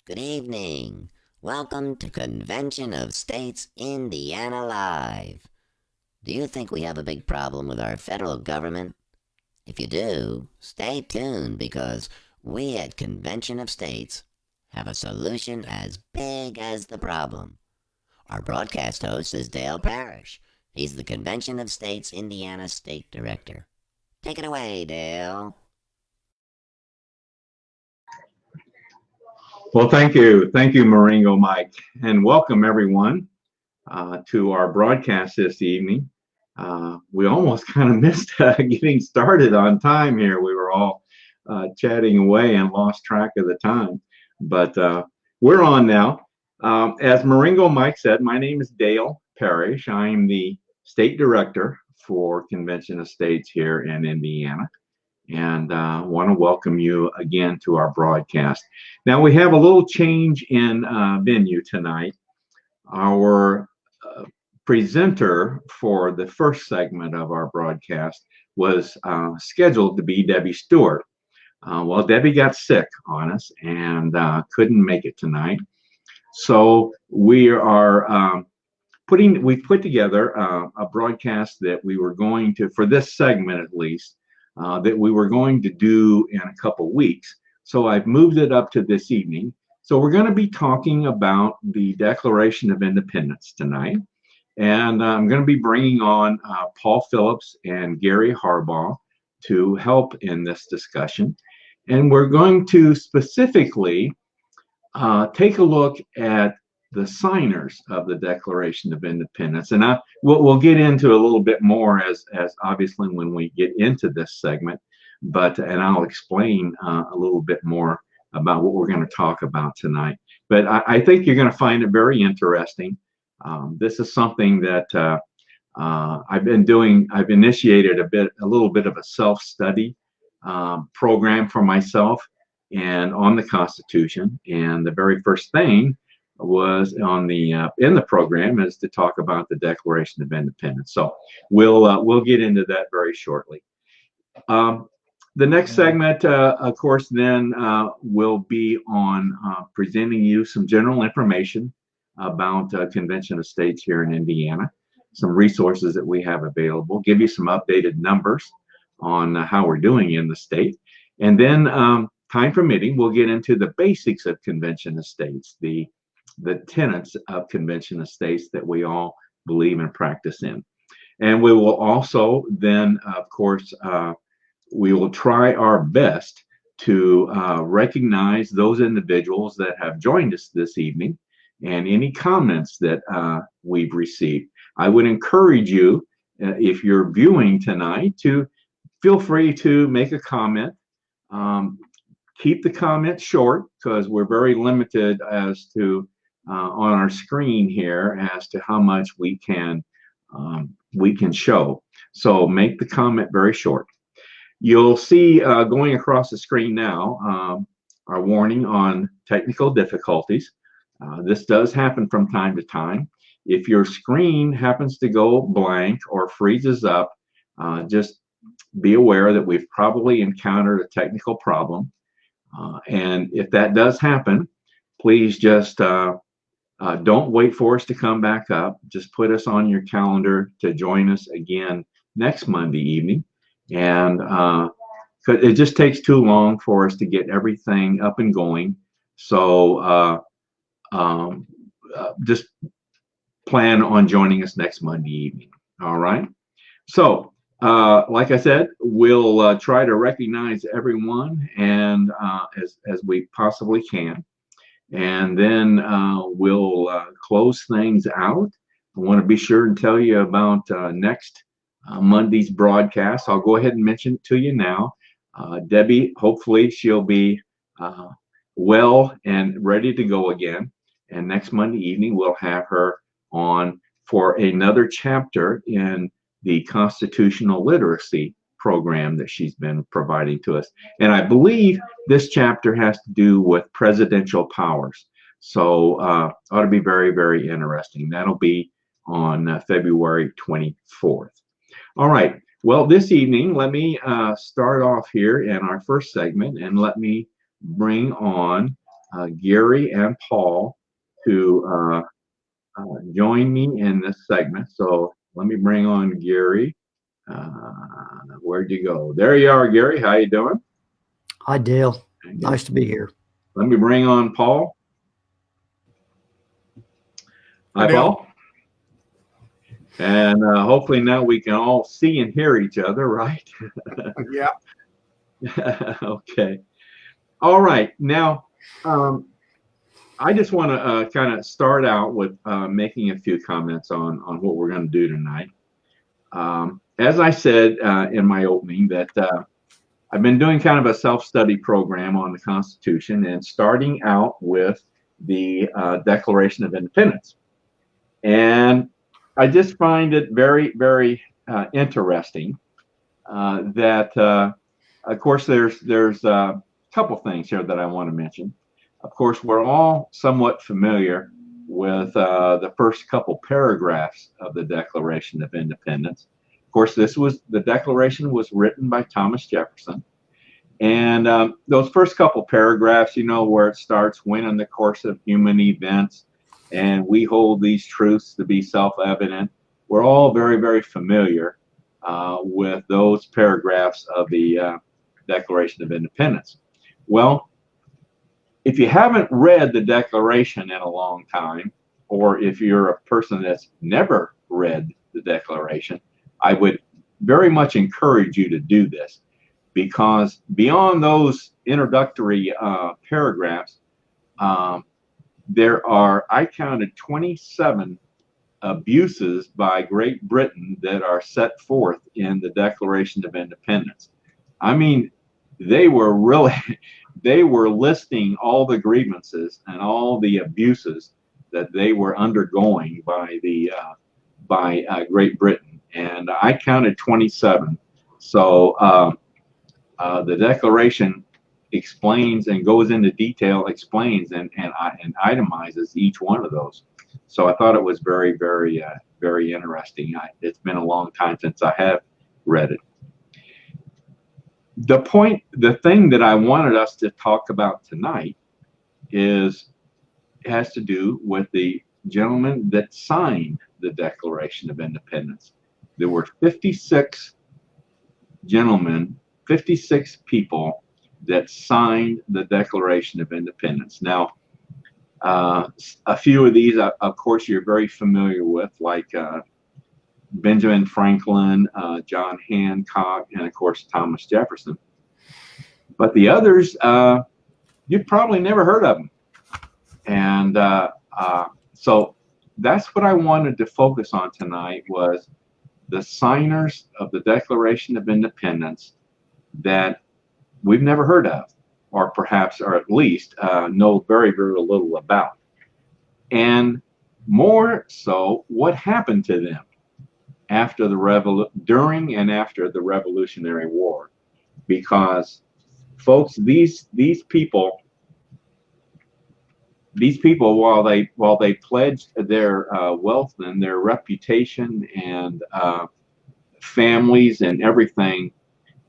Good evening. Welcome to Convention of States Indiana Live. Do you think we have a big problem with our federal government? If you do, stay tuned because we at Convention of States have a solution as big as the problem. Our broadcast host is Dale Parrish. He's the Convention of States Indiana State Director. Take it away, Dale. Well, thank you. Thank you, Maringo Mike, and welcome everyone to our broadcast this evening. We almost kind of missed getting started on time here. We were all chatting away and lost track of the time, but we're on now. As Maringo Mike said, my name is Dale Parrish. I'm the state director for Convention of States here in Indiana, and want to welcome you again to our broadcast. Now, we have a little change in venue tonight. Our presenter for the first segment of our broadcast was scheduled to be Debbie Stewart. Well, Debbie got sick on us and couldn't make it tonight. So we've put together a broadcast that we were going to, for this segment at least, that we were going to do in a couple weeks. So I've moved it up to this evening. So we're going to be talking about the Declaration of Independence tonight. And I'm going to be bringing on Paul Phillips and Gary Harbaugh to help in this discussion. And we're going to specifically take a look at the signers of the Declaration of Independence. And we'll get into a little bit more as obviously when we get into this segment, and I'll explain a little bit more about what we're going to talk about tonight. But I think you're going to find it very interesting. This is something that I've been doing. I've initiated a little bit of a self-study program for myself and on the Constitution. And the very first thing was on the in the program is to talk about the Declaration of Independence. So we'll get into that very shortly. The next segment, of course, then will be on presenting you some general information about Convention of States here in Indiana, some resources that we have available, give you some updated numbers on how we're doing in the state, and then time permitting, we'll get into the basics of Convention of States, the tenets of Convention of States that we all believe and practice in. And we will also then, of course, we will try our best to recognize those individuals that have joined us this evening and any comments that we've received. I would encourage you, if you're viewing tonight, to feel free to make a comment. Keep the comments short because we're very limited as to on our screen here as to how much we can show. So make the comment very short. You'll see going across the screen now our warning on technical difficulties. This does happen from time to time. If your screen happens to go blank or freezes up, just be aware that we've probably encountered a technical problem. And if that does happen, please just don't wait for us to come back up. Just put us on your calendar to join us again next Monday evening. And it just takes too long for us to get everything up and going. So just plan on joining us next Monday evening. All right. So like I said, we'll try to recognize everyone and as we possibly can. And then we'll close things out. I want to be sure and tell you about next Monday's broadcast. I'll go ahead and mention it to you now. Debbie, hopefully she'll be well and ready to go again. And next Monday evening, we'll have her on for another chapter in the constitutional literacy program that she's been providing to us. And I believe this chapter has to do with presidential powers. So ought to be very, very interesting. That'll be on February 24th. All right. Well, this evening, let me start off here in our first segment and let me bring on Gary and Paul to join me in this segment. So let me bring on Gary. Where'd you go? There you are, Gary. How you doing? Hi, Dale. Nice to be here. Let me bring on Paul. Hi, Paul. And hopefully now we can all see and hear each other, right? Yeah. Okay. All right. Now, I just want to kind of start out with making a few comments on what we're going to do tonight. As I said in my opening, that I've been doing kind of a self-study program on the Constitution and starting out with the Declaration of Independence. And I just find it very, very interesting that, of course, there's a couple things here that I want to mention. Of course, we're all somewhat familiar with the first couple paragraphs of the Declaration of Independence. Of course, the Declaration was written by Thomas Jefferson. And those first couple paragraphs, you know, where it starts, when in the course of human events, and we hold these truths to be self-evident. We're all very, very familiar with those paragraphs of the Declaration of Independence. Well, if you haven't read the Declaration in a long time, or if you're a person that's never read the Declaration, I would very much encourage you to do this, because beyond those introductory paragraphs, there are, I counted 27 abuses by Great Britain that are set forth in the Declaration of Independence. I mean, they were listing all the grievances and all the abuses that they were undergoing by Great Britain, and I counted 27. So the Declaration explains and goes into detail, explains and itemizes each one of those. So I thought it was very, very, very interesting. It's been a long time since I have read it. The thing that I wanted us to talk about tonight has to do with the gentleman that signed the Declaration of Independence. There were 56 gentlemen, 56 people that signed the Declaration of Independence. Now, a few of these, of course, you're very familiar with, like Benjamin Franklin, John Hancock, and of course, Thomas Jefferson. But the others, you've probably never heard of them. And so that's what I wanted to focus on tonight, was the signers of the Declaration of Independence that we've never heard of, or perhaps, or at least know very, very little about. And more so, what happened to them after during and after the Revolutionary War. Because, folks, these people, while they pledged their wealth and their reputation and families and everything,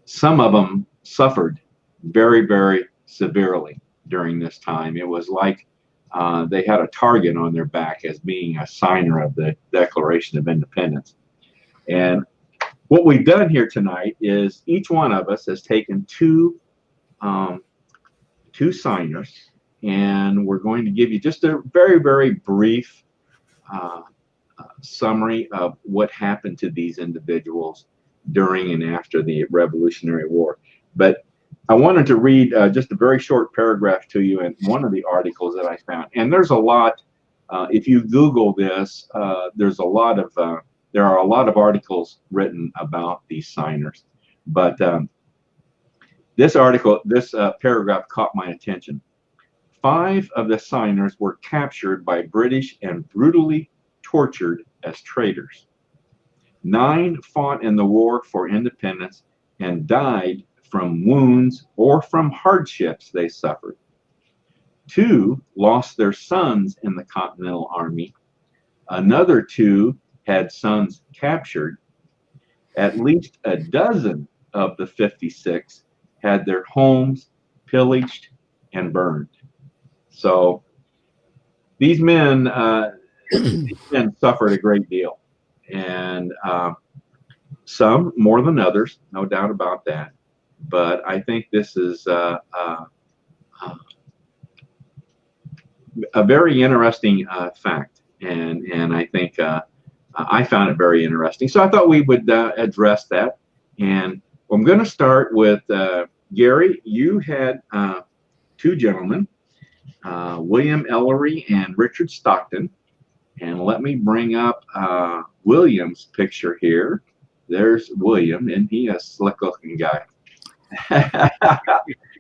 some of them suffered very, very severely during this time. It was like they had a target on their back as being a signer of the Declaration of Independence. And what we've done here tonight is each one of us has taken two signers, and we're going to give you just a very, very brief summary of what happened to these individuals during and after the Revolutionary War. But I wanted to read just a very short paragraph to you in one of the articles that I found. And there's a lot, if you Google this, there are a lot of articles written about these signers. But this paragraph caught my attention. 5 of the signers were captured by British and brutally tortured as traitors. 9 fought in the war for independence and died from wounds or from hardships they suffered. 2 lost their sons in the Continental Army. Another 2 had sons captured. At least a dozen of the 56 had their homes pillaged and burned. So these men, suffered a great deal, and some more than others, no doubt about that. But I think this is a very interesting fact, and I think I found it very interesting. So I thought we would address that. And I'm going to start with Gary. You had two gentlemen, William Ellery and Richard Stockton. And let me bring up William's picture here. There's William, and he a slick-looking guy.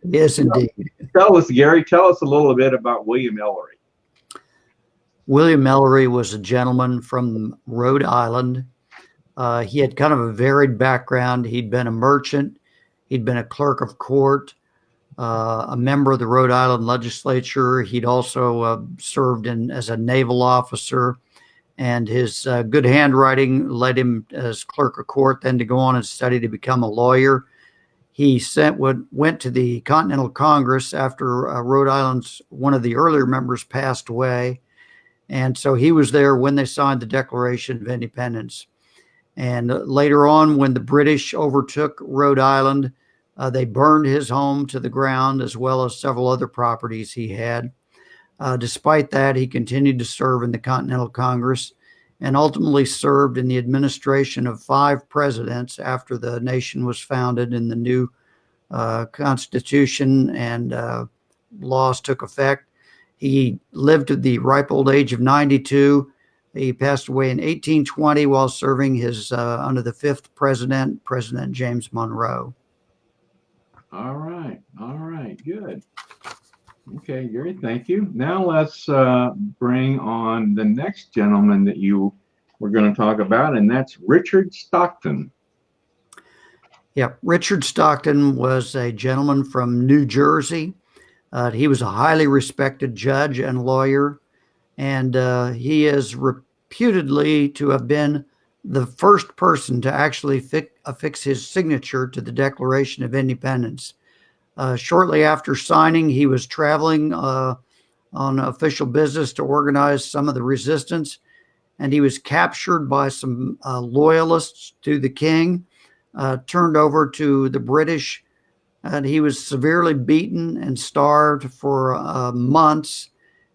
Yes, indeed. Tell us, Gary, tell us a little bit about William Ellery. William Ellery was a gentleman from Rhode Island. He had kind of a varied background. He'd been a merchant. He'd been a clerk of court, a member of the Rhode Island legislature. He'd also served as a naval officer, and his good handwriting led him as clerk of court then to go on and study to become a lawyer. He went to the Continental Congress after Rhode Island's one of the earlier members passed away. And so he was there when they signed the Declaration of Independence. And later on, when the British overtook Rhode Island, they burned his home to the ground, as well as several other properties he had. Despite that, he continued to serve in the Continental Congress and ultimately served in the administration of 5 presidents after the nation was founded and the new Constitution and laws took effect. He lived to the ripe old age of 92. He passed away in 1820 while serving under the 5th president, President James Monroe. All right, good. Okay, Gary, thank you. Now let's bring on the next gentleman that you were going to talk about, and that's Richard Stockton. Yeah, Richard Stockton was a gentleman from New Jersey. He was a highly respected judge and lawyer, and he is reputedly to have been the first person to actually affix his signature to the Declaration of Independence. Shortly after signing, he was traveling on official business to organize some of the resistance, and he was captured by some loyalists to the king, turned over to the British, and he was severely beaten and starved for months.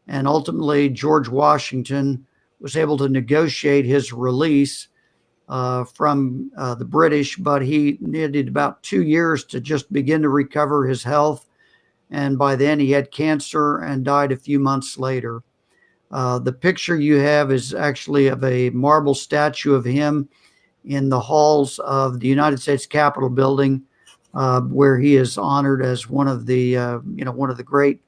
And ultimately, George Washington was able to negotiate his release from the British, but he needed about 2 years to just begin to recover his health. And by then he had cancer and died a few months later. The picture you have is actually of a marble statue of him in the halls of the United States Capitol building, where he is honored as one of the great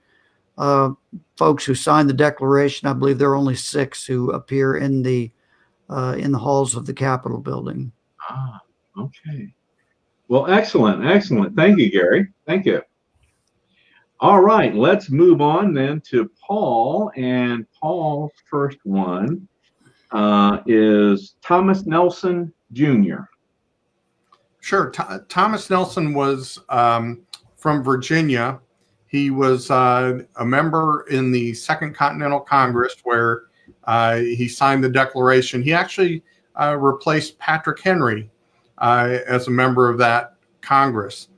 folks who signed the Declaration. I believe there are only 6 who appear in the halls of the Capitol building. Ah, okay. Well, excellent. Thank you, Gary. Thank you. All right, let's move on then to Paul. And Paul's first one is Thomas Nelson Jr. Sure. Thomas Nelson was from Virginia. He was a member in the Second Continental Congress where he signed the Declaration. He actually replaced Patrick Henry as a member of that Congress.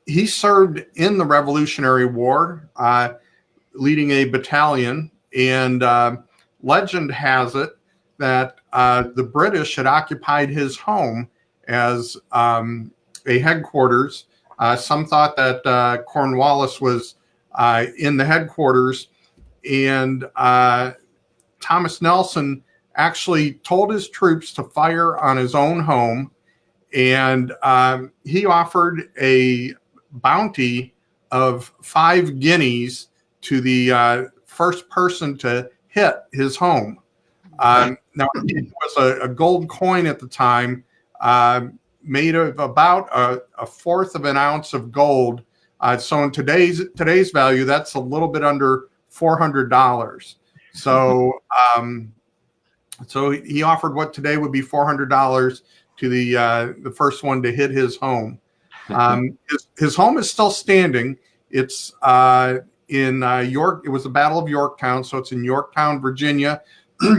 He served in the Revolutionary War, leading a battalion, and legend has it that the British had occupied his home as a headquarters. Some thought that Cornwallis was in the headquarters, and Thomas Nelson actually told his troops to fire on his own home, and he offered a bounty of 5 guineas to the first person to hit his home. Now, it was a gold coin at the time, made of about a fourth of an ounce of gold. So in today's value, that's a little bit under $400. So so he offered what today would be $400 to the first one to hit his home. His home is still standing. It's in York. It was the Battle of Yorktown, so it's in Yorktown, Virginia.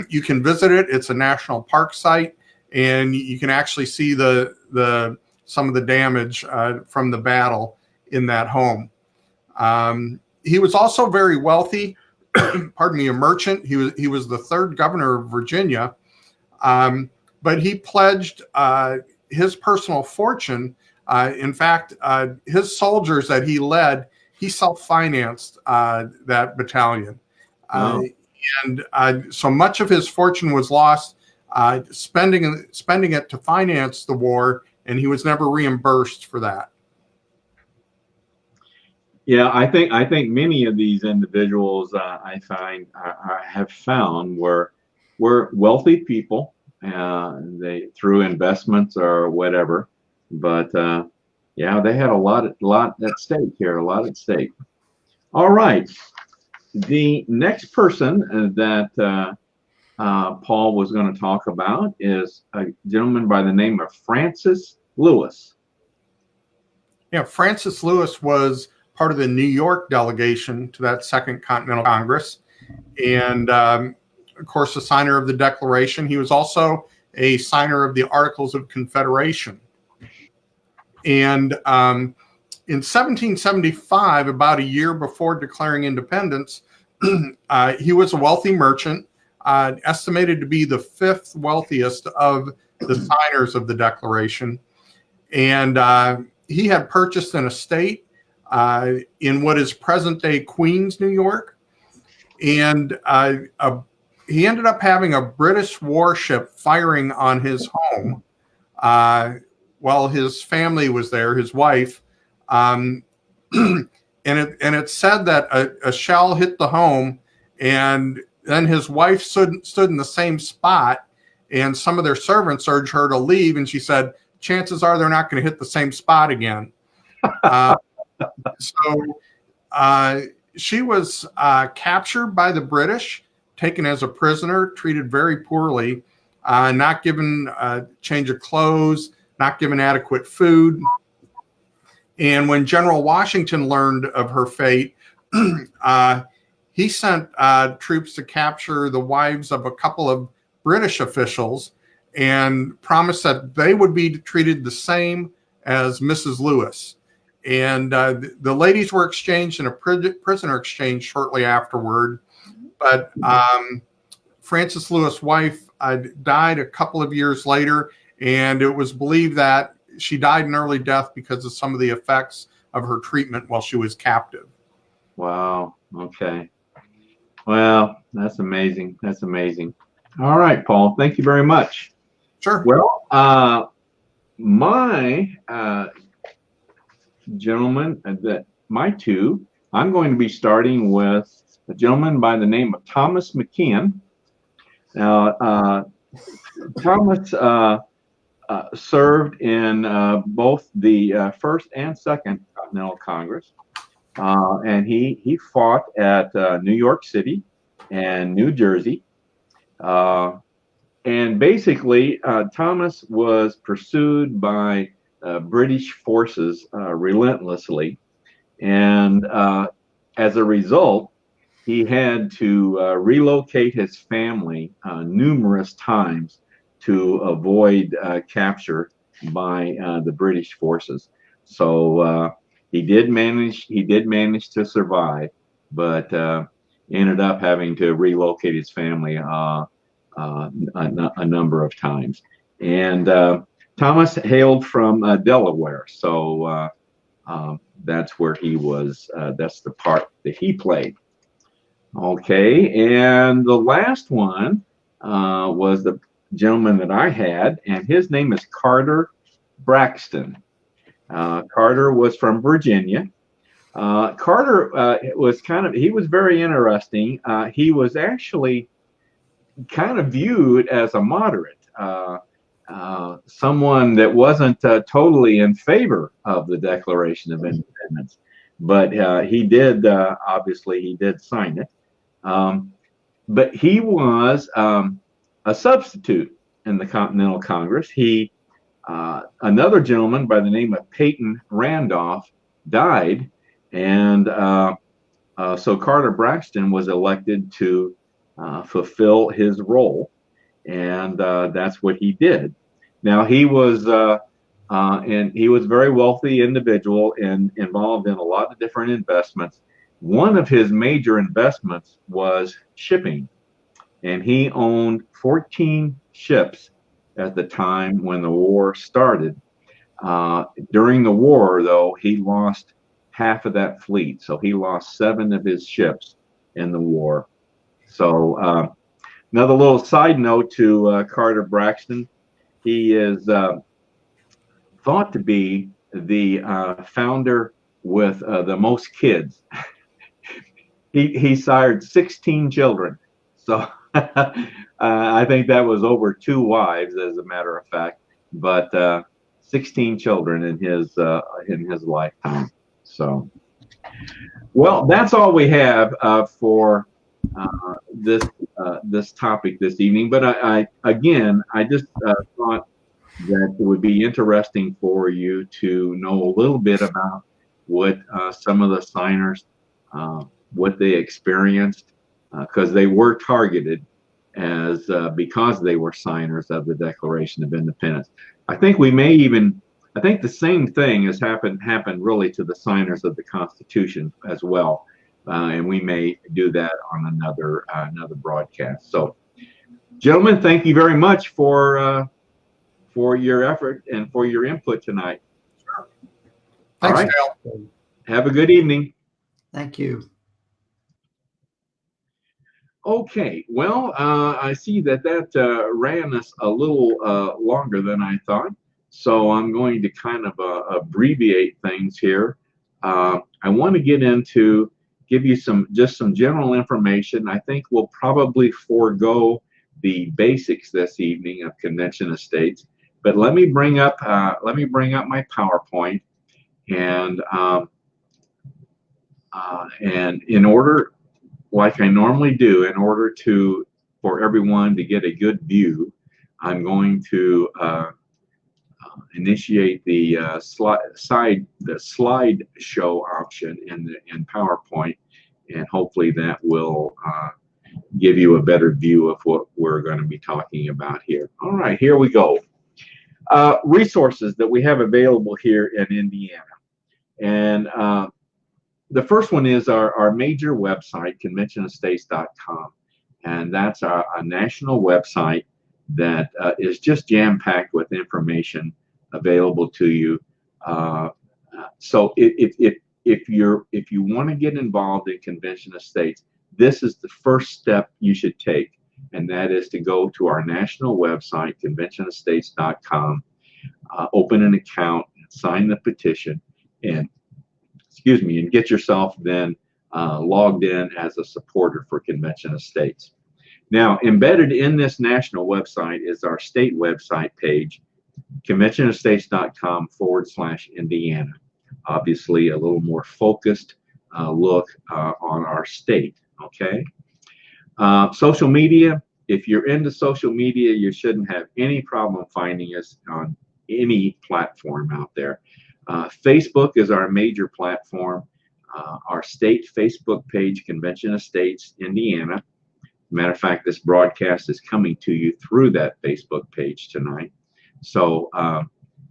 You can visit it. It's a national park site, and you can actually see some of the damage from the battle in that home. He was also very wealthy. Pardon me, a merchant. He was the third governor of Virginia, but he pledged his personal fortune. In fact, his soldiers that he led, he self-financed that battalion. Wow. And so much of his fortune was lost spending it to finance the war, and he was never reimbursed for that. Yeah, I think many of these individuals I find have found were wealthy people. They through investments or whatever, but yeah, they had a lot at stake here, a lot at stake. All right, the next person that Paul was going to talk about is a gentleman by the name of Francis Lewis. Yeah, Francis Lewis was part of the New York delegation to that Second Continental Congress, and of course, a signer of the Declaration. He was also a signer of the Articles of Confederation. And in 1775, about a year before declaring independence, he was a wealthy merchant, estimated to be the fifth wealthiest of the signers of the Declaration. And he had purchased an estate in what is present-day Queens, New York. And he ended up having a British warship firing on his home while his family was there, his wife. And it said that a shell hit the home, and then his wife stood in the same spot, and some of their servants urged her to leave, and she said, chances are they're not going to hit the same spot again. So she was captured by the British, taken as a prisoner, treated very poorly, not given a change of clothes, not given adequate food. And when General Washington learned of her fate, he sent troops to capture the wives of a couple of British officials and promised that they would be treated the same as Mrs. Lewis. And the ladies were exchanged in a prisoner exchange shortly afterward. But Francis Lewis' wife died a couple of years later, and it was believed that she died an early death because of some of the effects of her treatment while she was captive. Wow. Okay. Well, that's amazing. That's amazing. All right, Paul. Thank you very much. Sure. Well, my gentleman, I'm going to be starting with a gentleman by the name of Thomas McKean. Now, Thomas served in both the First and Second Continental Congress, and he fought at New York City and New Jersey. And basically, Thomas was pursued by British forces relentlessly, and as a result, he had to relocate his family numerous times to avoid capture by the British forces. So he did manage to survive, but ended up having to relocate his family a number of times. And Thomas hailed from Delaware, so that's where he was. That's the part that he played. Okay, and the last one was the gentleman that I had, and his name is Carter Braxton. Carter was from Virginia. Carter he was very interesting. He was actually kind of viewed as a moderate, someone that wasn't totally in favor of the Declaration of Independence, but he did sign it. But he was a substitute in the Continental Congress. Another gentleman by the name of Peyton Randolph died, and So Carter Braxton was elected to fulfill his role, and that's what he did. Now he was a very wealthy individual and involved in a lot of different investments. One of his major investments was shipping, and he owned 14 ships at the time when the war started. During the war, though, he lost half of that fleet, so he lost 7 of his ships in the war. So another little side note to Carter Braxton, he is thought to be the founder with the most kids. He sired 16 children, so I think that was over 2 wives, as a matter of fact. But 16 children in his lifetime. So, well, that's all we have for this topic this evening. But I just thought that it would be interesting for you to know a little bit about what some of the signers, what they experienced, because they were targeted as because they were signers of the Declaration of Independence. I think the same thing has happened really to the signers of the Constitution as well, and we may do that on another broadcast. So, gentlemen, thank you very much for your effort and for your input tonight. Sure. Thanks, all right. Dale. Have a good evening. Thank you. Okay, well, I see that ran us a little longer than I thought, so I'm going to kind of abbreviate things here. I want to give you some general information. I think we'll probably forego the basics this evening of convention of states, but let me bring up my PowerPoint, and in order, like I normally do, in order for everyone to get a good view, I'm going to initiate the slide show option in PowerPoint, and hopefully that will give you a better view of what we're going to be talking about here. All right, here we go. Resources that we have available here in Indiana, and the first one is our major website, conventionofstates.com, and that's a national website that is just jam-packed with information available to you. So if you want to get involved in Convention of States, this is the first step you should take, and that is to go to our national website, conventionofstates.com, open an account, sign the petition, and get yourself then logged in as a supporter for Convention of States. Now, embedded in this national website is our state website page, conventionofstates.com/Indiana. Obviously, a little more focused look on our state, okay? Social media, if you're into social media, you shouldn't have any problem finding us on any platform out there. Facebook is our major platform. Our state Facebook page, Convention of States, Indiana. Matter of fact, this broadcast is coming to you through that Facebook page tonight. So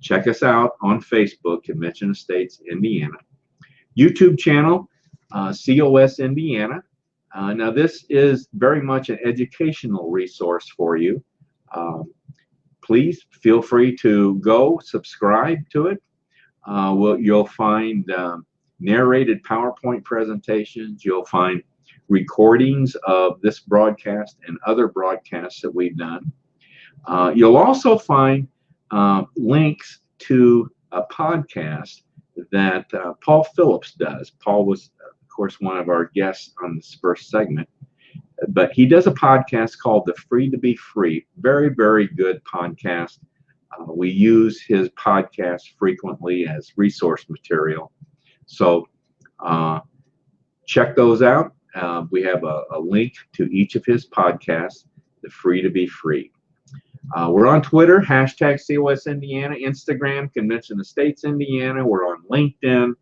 check us out on Facebook, Convention of States, Indiana. YouTube channel, COS Indiana. Now this is very much an educational resource for you. Please feel free to go subscribe to it. You'll find narrated PowerPoint presentations. You'll find recordings of this broadcast and other broadcasts that we've done. You'll also find links to a podcast that Paul Phillips does. Paul was, of course, one of our guests on this first segment, but he does a podcast called The Free to Be Free. Very, very good podcast. We use his podcast frequently as resource material. So check those out. We have a link to each of his podcasts, The Free to Be Free. We're on Twitter, hashtag COS Indiana, Instagram, Convention of States Indiana. We're on LinkedIn,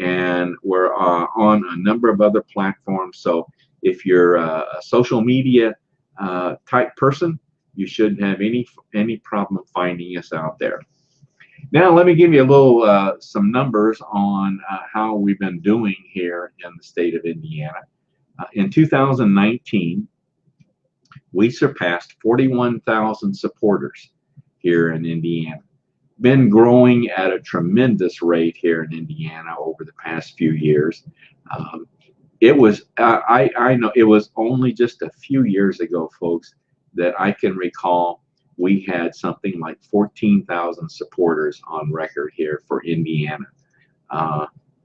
and we're on a number of other platforms. So if you're a social media type person, you shouldn't have any problem finding us out there. Now, let me give you a little some numbers on how we've been doing here in the state of Indiana. In 2019, we surpassed 41,000 supporters here in Indiana. Been growing at a tremendous rate here in Indiana over the past few years. It was, I know it was only just a few years ago, folks, that I can recall we had something like 14,000 supporters on record here for Indiana.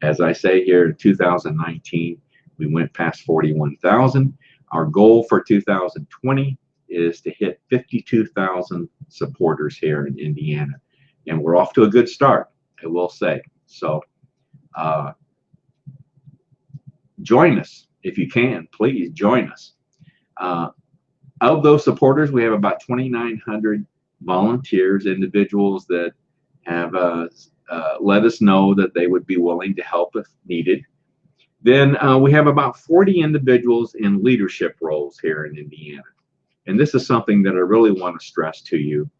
As I say, here in 2019, we went past 41,000. Our goal for 2020 is to hit 52,000 supporters here in Indiana. And we're off to a good start, I will say. So join us if you can. Please join us. Of those supporters, we have about 2,900 volunteers, individuals that have let us know that they would be willing to help if needed. Then we have about 40 individuals in leadership roles here in Indiana. And this is something that I really want to stress to you.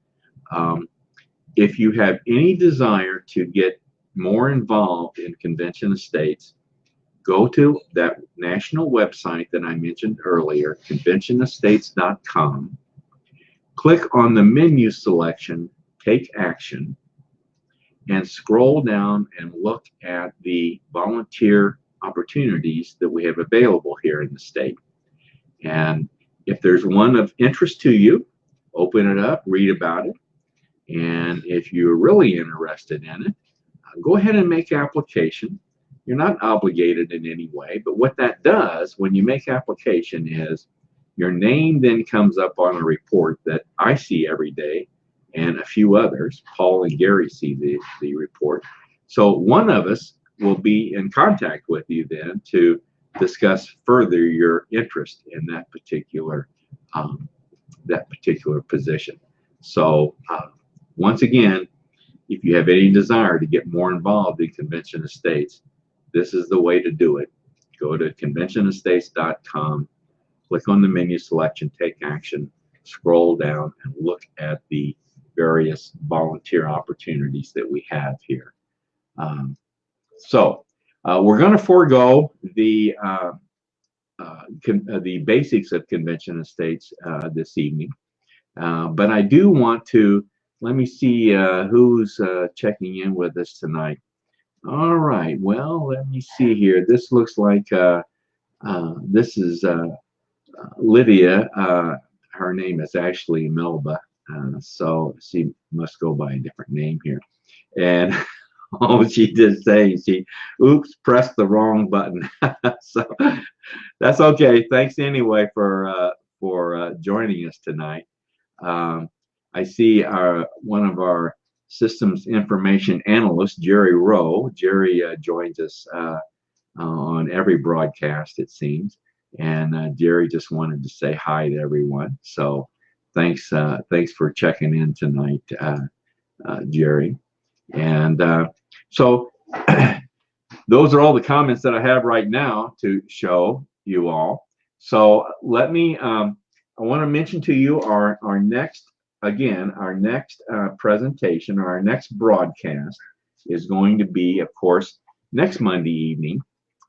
If you have any desire to get more involved in Convention of States, go to that national website that I mentioned earlier, conventionofstates.com. Click on the menu selection, Take Action, and scroll down and look at the volunteer opportunities that we have available here in the state. And if there's one of interest to you, open it up, read about it. And if you're really interested in it, go ahead and make application. You're not obligated in any way, but what that does when you make application is your name then comes up on a report that I see every day, and a few others. Paul and Gary see the report. So one of us will be in contact with you then to discuss further your interest in that particular position. So once again, if you have any desire to get more involved in Convention of States, this is the way to do it. Go to conventionofstates.com, click on the menu selection, Take Action, scroll down, and look at the various volunteer opportunities that we have here. So we're going to forego the basics of Convention of States this evening, but I do want to, let me see who's checking in with us tonight. All right, well, let me see here. This looks like this is Lydia. Her name is actually Melba, so she must go by a different name here. And oh, she did say she, oops, pressed the wrong button. So that's okay. Thanks anyway for joining us tonight. I see one of our systems information analysts, Jerry Rowe. Jerry joins us on every broadcast, it seems. And Jerry just wanted to say hi to everyone. So thanks for checking in tonight, Jerry. And so those are all the comments that I have right now to show you all. So let me, I want to mention to you our next presentation, or our next broadcast is going to be, of course, next Monday evening,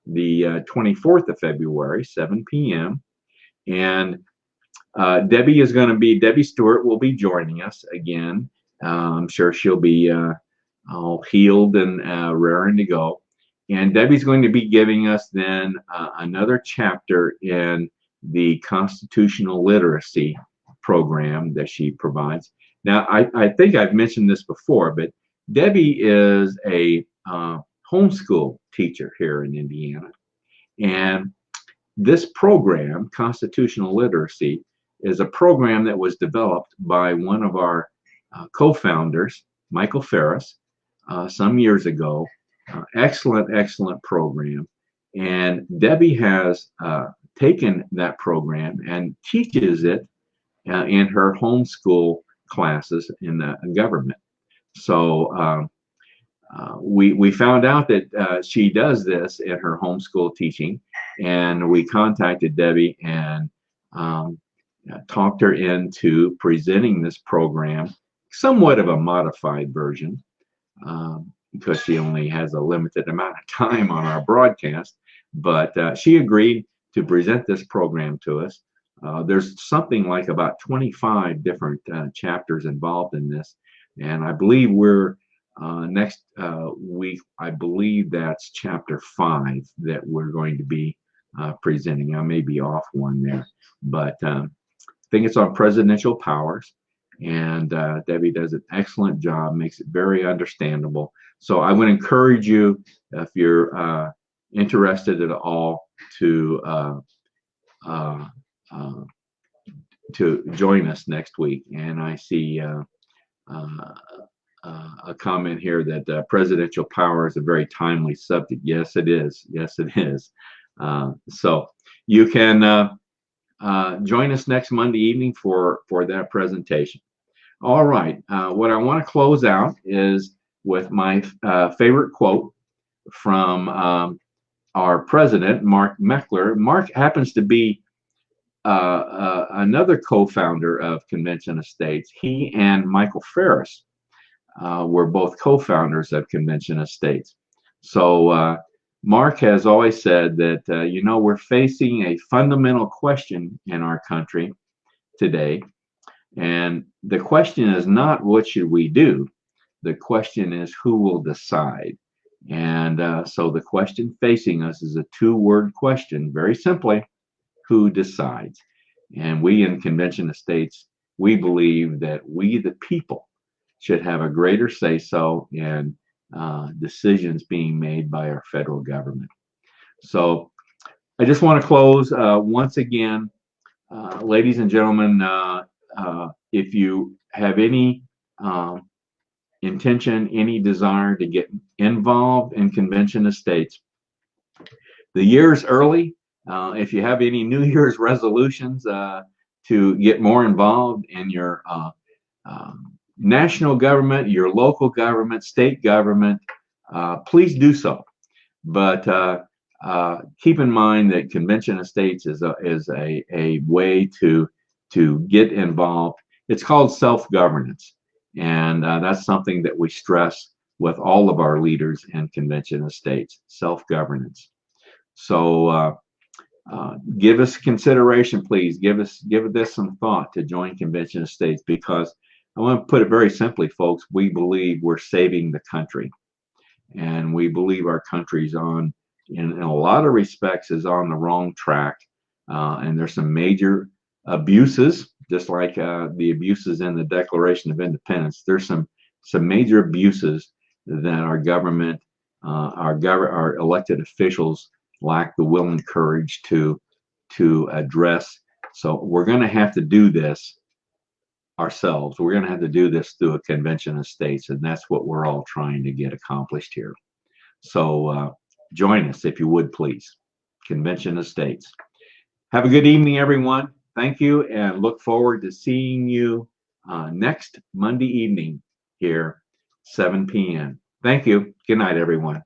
the 24th of February, 7 p.m. And Debbie Stewart will be joining us again. I'm sure she'll be all healed and raring to go. And Debbie's going to be giving us then another chapter in the constitutional literacy program that she provides. Now, I think I've mentioned this before, but Debbie is a homeschool teacher here in Indiana. And this program, Constitutional Literacy, is a program that was developed by one of our co-founders, Michael Ferris, some years ago. Excellent program. And Debbie has taken that program and teaches it in her homeschool classes in the government. So we found out that she does this in her homeschool teaching, and we contacted Debbie and talked her into presenting this program, somewhat of a modified version, because she only has a limited amount of time on our broadcast. But she agreed to present this program to us. There's something like about 25 different chapters involved in this, and I believe we're next week, I believe that's chapter 5 that we're going to be presenting. I may be off one there, but I think it's on presidential powers, and Debbie does an excellent job, makes it very understandable. So I would encourage you, if you're interested at all, to join us next week. And I see a comment here that presidential power is a very timely subject. Yes, it is. Yes, it is. So you can join us next Monday evening for that presentation. All right. What I want to close out is with my favorite quote from our president, Mark Meckler. Mark happens to be another co-founder of Convention of States. He and Michael Ferris were both co-founders of Convention of States. So Mark has always said that, we're facing a fundamental question in our country today. And the question is not what should we do? The question is who will decide? And so the question facing us is a two-word question, very simply, who decides? And we in Convention of States, we believe that we, the people, should have a greater say-so in decisions being made by our federal government. So I just want to close once again, ladies and gentlemen, if you have any intention, any desire to get involved in Convention of States, the year's early. If you have any New Year's resolutions to get more involved in your national government, your local government, state government, please do so. But keep in mind that Convention of States is a way to get involved. It's called self-governance, and that's something that we stress with all of our leaders in Convention of States, self-governance. So give us consideration, please. Give this some thought to join Convention of States, because I want to put it very simply, folks. We believe we're saving the country, and we believe our country's in a lot of respects, is on the wrong track. And there's some major abuses, just like the abuses in the Declaration of Independence. There's some major abuses that our government, our elected officials lack the will and courage to address. So we're going to have to do this ourselves. We're going to have to do this through a Convention of States, and that's what we're all trying to get accomplished here. So join us, if you would, please. Convention of States. Have a good evening, everyone. Thank you, and look forward to seeing you next Monday evening here, 7 p.m. Thank you. Good night, everyone.